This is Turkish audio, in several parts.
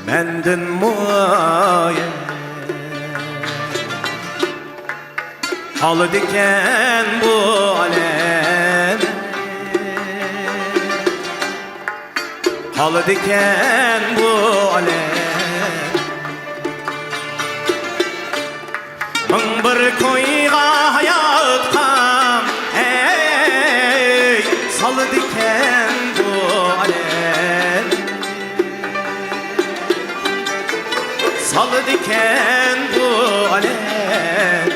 mendin mu halı diken bu alem, halı diken bu alem. Ming bir koyga hayatkan ey salı diken bu alem, salı diken bu alem.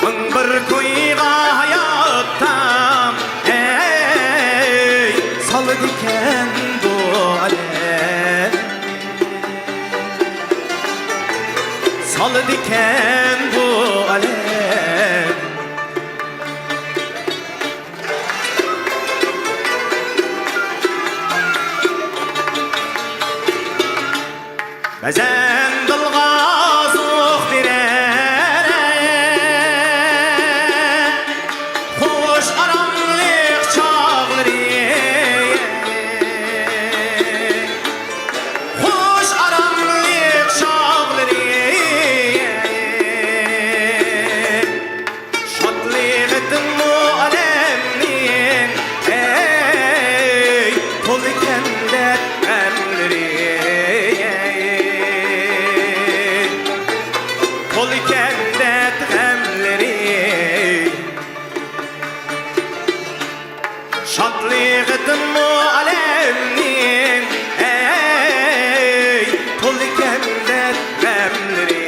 Ming bir koyga hayattan ey salı diken bu alem, salı diken bu alem. Bezen dılga soğuk birer hoş aramlık çağları, hoş aramlık çağları. Şadlıktın mu alemliğin ey tol iken dertlemleri, tol iken dertlemleri. Şadlıktın mu alemliğin ey tol iken dertlemleri,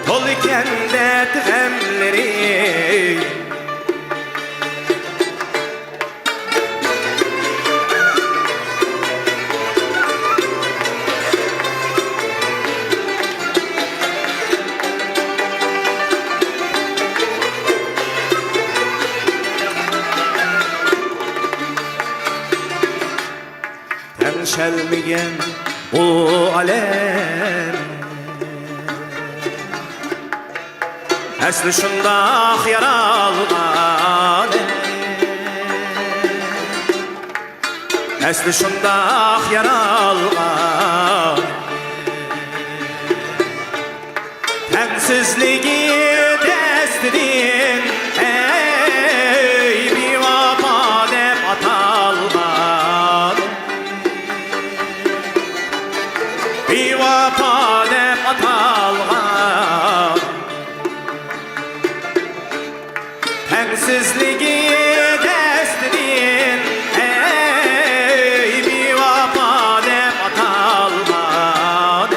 tol iken dertlemleri. Şelmigen bu alem esli şundaq yaralgan, esli şundaq yaralgan. Tensizligi destinin ey bir vapa dep atalgan, bir vapa dep atalgan. Tensizligi destinin ey bir vapa dep atalgan,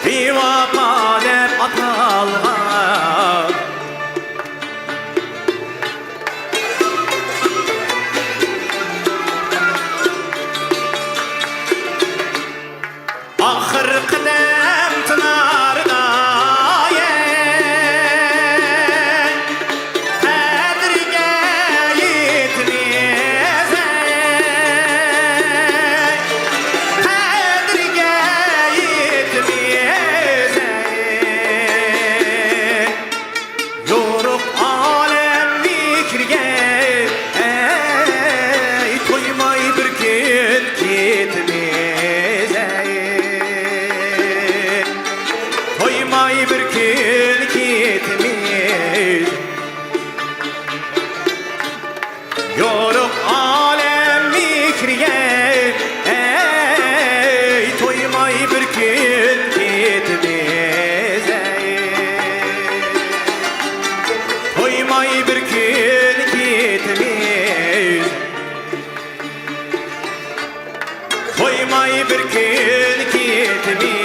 bir vapa dep atalgan. Ahır kıdem tınarda kadriga yetmez, kadriga yetmez. Yorup alem fikriga ey toymay bir gün ketmez, toymay bir gün ketmez. Yoruk alem fikriga ey toymay bir gün ketmez, toymay bir gün ketmez, toymay bir gün ketmez.